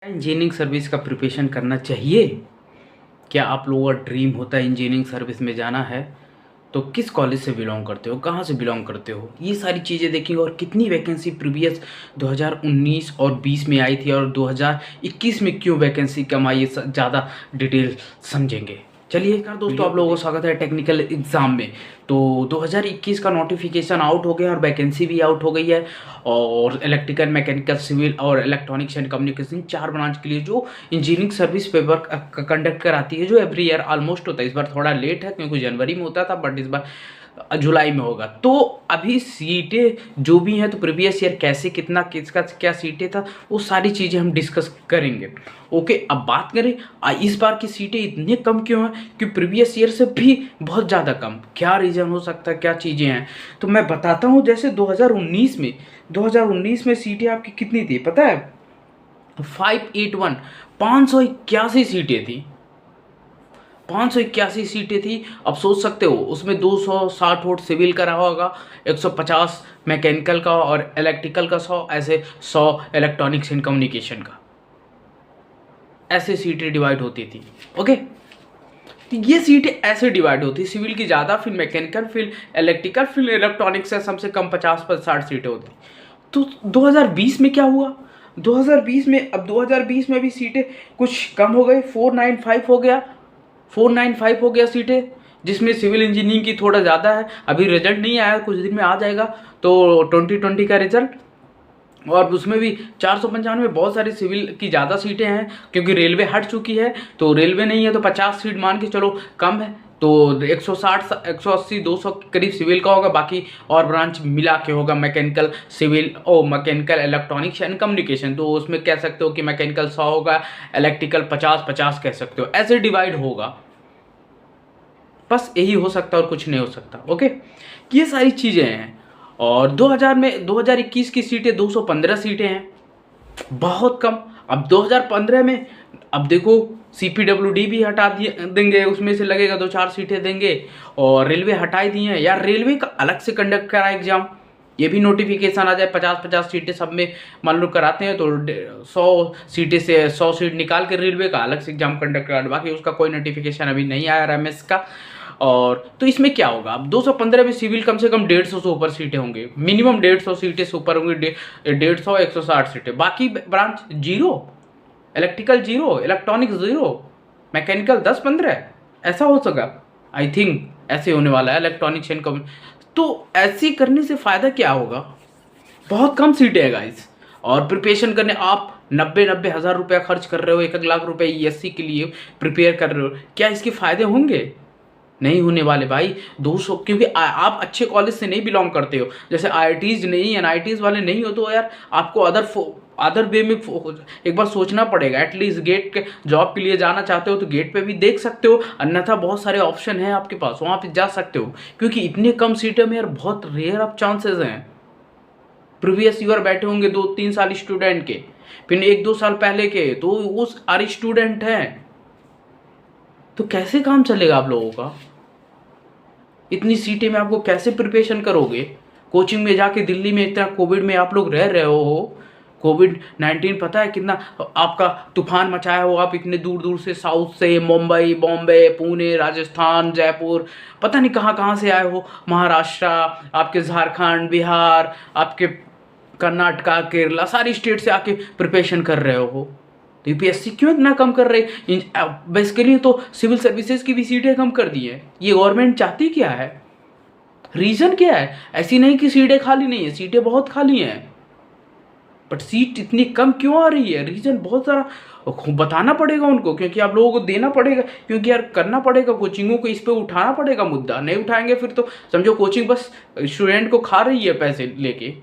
Engineering service का preparation करना चाहिए। क्या आप लोगों का ड्रीम होता है इंजीनियरिंग सर्विस में जाना है तो किस कॉलेज से बिलोंग करते हो, कहाँ से बिलोंग करते हो, ये सारी चीज़ें देखेंगे। और कितनी वैकेंसी प्रीवियस 2019 और 20 में आई थी और 2021 में क्यों वैकेंसी कम आई, ये ज़्यादा डिटेल समझेंगे। चलिए यार दोस्तों, आप लोगों को स्वागत है टेक्निकल एग्ज़ाम में। तो 2021 का नोटिफिकेशन आउट हो गया और वैकेंसी भी आउट हो गई है। और इलेक्ट्रिकल, मैकेनिकल, सिविल और इलेक्ट्रॉनिक्स एंड कम्युनिकेशन 4 ब्रांच के लिए जो इंजीनियरिंग सर्विस पेपर कंडक्ट कराती है, जो एवरी ईयर ऑलमोस्ट होता है। इस बार थोड़ा लेट है क्योंकि जनवरी में होता था, बट इस बार जुलाई में होगा। तो अभी सीटें जो भी हैं, तो प्रीवियस ईयर कैसे कितना किसका क्या सीटें था, वो सारी चीज़ें हम डिस्कस करेंगे। ओके, अब बात करें इस बार की सीटें इतनी कम क्यों हैं, कि प्रीवियस ईयर से भी बहुत ज़्यादा कम। क्या रीज़न हो सकता है, क्या चीज़ें हैं, तो मैं बताता हूँ। जैसे 2019 में सीटें आपकी कितनी थी पता है? 581 581 सीटें थी। 581 सीटें थी। अब सोच सकते हो, उसमें 260 वोट सिविल का रहा होगा, 150 मैकेनिकल का और इलेक्ट्रिकल का 100, ऐसे 100 इलेक्ट्रॉनिक्स एंड कम्युनिकेशन का। ऐसे सीटें डिवाइड होती थी। ओके, तो ये सीटें ऐसे डिवाइड होती, सिविल की ज़्यादा, फिर मैकेनिकल, फिर इलेक्ट्रिकल, फिर इलेक्ट्रॉनिक्स से कम से कम 50-60 सीटें होती। तो 2020 में क्या हुआ? 2020 में, अब 2020 में भी सीटें कुछ कम हो गई, 495 हो गया। 495 हो गया सीटें, जिसमें सिविल इंजीनियरिंग की थोड़ा ज़्यादा है। अभी रिजल्ट नहीं आया, कुछ दिन में आ जाएगा। तो 2020 का रिजल्ट, और उसमें भी 495 में बहुत सारी सिविल की ज़्यादा सीटें हैं, क्योंकि रेलवे हट चुकी है। तो रेलवे नहीं है तो 50 सीट मान के चलो कम है। तो 160, 180, 200 के करीब सिविल का होगा, बाकी और ब्रांच मिला के होगा मैकेनिकल, सिविल और मैकेनिकल, इलेक्ट्रॉनिक्स एंड कम्युनिकेशन। तो उसमें कह सकते हो कि मैकेनिकल 100 होगा, इलेक्ट्रिकल 50-50 कह सकते हो, ऐसे डिवाइड होगा। बस यही हो सकता है और कुछ नहीं हो सकता। ओके, ये सारी चीज़ें हैं। और 2021 की सीटें 215 सीटें हैं, बहुत कम। अब 2015 में, अब देखो CPWD भी हटा देंगे, उसमें से लगेगा 2-4 सीटें देंगे। और रेलवे हटाई दी हैं यार, रेलवे का अलग से कंडक्ट करा एग्जाम, ये भी नोटिफिकेशन आ जाए। 50-50 सीटें सब में मान लो कराते हैं, तो 100 सीटें से 100 सीट निकाल के रेलवे का अलग से एग्जाम कंडक्ट करा। बाकी उसका कोई नोटिफिकेशन अभी नहीं आया RMS का। और तो इसमें क्या होगा, अब 215 में सिविल कम से कम 150 से ऊपर सीटें होंगी, मिनिमम 150 सीटें से ऊपर होंगी, 150 160 सीटें। बाकी branch zero, electrical zero, electronics zero, mechanical 10-15, ऐसा हो सका। आई थिंक ऐसे होने वाला है इलेक्ट्रॉनिक्स एंड कम। तो ऐसे करने से फ़ायदा क्या होगा? बहुत कम सीटें हैं गाइस, और प्रिपरेशन करने आप 90-90 हज़ार रुपया खर्च कर रहे हो, 1 लाख रुपए ESC के लिए प्रिपेयर कर रहे हो। क्या इसके फ़ायदे होंगे? नहीं होने वाले भाई। 200, क्योंकि आप अच्छे कॉलेज से नहीं बिलोंग करते हो। जैसे IITs नहीं, NITs वाले नहीं हो, तो यार आपको अदर वे में एक बार सोचना पड़ेगा। एटलीस्ट गेट के जॉब के लिए जाना चाहते हो तो गेट पे भी देख सकते हो, अन्यथा बहुत सारे ऑप्शन हैं आपके पास, वहाँ पे जा सकते हो। क्योंकि इतने कम सीटें में यार बहुत रेयर ऑफ चांसेस हैं। प्रीवियस ईयर बैठे होंगे 2-3 साल स्टूडेंट के, फिर 1-2 साल पहले के, तो उस आर स्टूडेंट हैं। तो कैसे काम चलेगा आप लोगों का? इतनी सीटें में आपको कैसे प्रिपरेशन करोगे? कोचिंग में जाके दिल्ली में इतना कोविड में आप लोग रह रहे हो। कोविड-19 पता है कितना आपका तूफान मचाया हो। आप इतने दूर दूर से, साउथ से, मुंबई, बॉम्बे, पुणे, राजस्थान, जयपुर, पता नहीं कहाँ कहाँ से आए हो, महाराष्ट्र, आपके झारखंड, बिहार, आपके कर्नाटका, केरला, सारी स्टेट से आके प्रिपरेशन कर रहे हो। तो UPSC क्यों इतना कम कर रहे? बेसिकली तो सिविल सर्विसेज की भी सीटें कम कर दी है। ये गवर्नमेंट चाहती क्या है? रीज़न क्या है? ऐसी नहीं कि सीटें खाली नहीं है, सीटें बहुत खाली हैं, बट सीट इतनी कम क्यों आ रही है? रीज़न बहुत सारा बताना पड़ेगा उनको, क्योंकि आप लोगों को देना पड़ेगा, क्योंकि यार करना पड़ेगा, कोचिंगों को इस पे उठाना पड़ेगा मुद्दा। नहीं उठाएंगे फिर तो समझो कोचिंग बस स्टूडेंट को खा रही है पैसे लेके।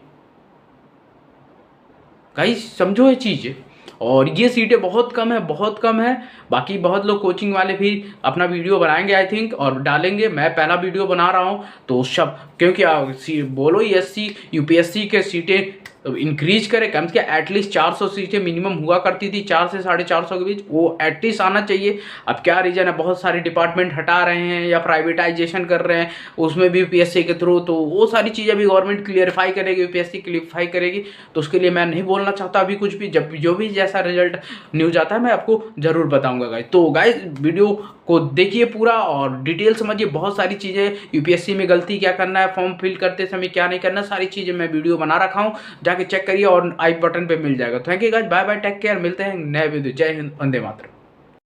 गाइस समझो ये चीज़। और ये सीटें बहुत कम है, बहुत कम है। बाकी बहुत लोग कोचिंग वाले भी अपना वीडियो बनाएंगे आई थिंक, और डालेंगे। मैं पहला वीडियो बना रहा हूँ, तो सब क्योंकि बोलो ESC UPSC के सीटें तो इंक्रीज करे, कम से कम एटलीस्ट 400 सीटें मिनिमम हुआ करती थी, 4 से 450 के बीच, वो एटलीस्ट आना चाहिए। अब क्या रीज़न है, बहुत सारे डिपार्टमेंट हटा रहे हैं या प्राइवेटाइजेशन कर रहे हैं, उसमें भी यूपीएससी के थ्रू, तो वो सारी चीज़ें भी गवर्नमेंट क्लियरफाई करेगी, यूपीएससी क्लियरफाई करेगी। तो उसके लिए मैं नहीं बोलना चाहता अभी कुछ भी, जब जो भी जैसा रिजल्ट न्यूज आता है मैं आपको ज़रूर बताऊंगा गाइस। तो गाइस वीडियो को देखिए पूरा और डिटेल समझिए, बहुत सारी चीज़ें यूपीएससी में गलती क्या करना है, फॉर्म फिल करते समय क्या नहीं करना, सारी चीज़ें मैं वीडियो बना रखा हूँ, जाके चेक करिए और आई बटन पे मिल जाएगा। Thank you guys, bye bye, take care, मिलते हैं नए वीडियो। जय हिंद, वंदे मातरम।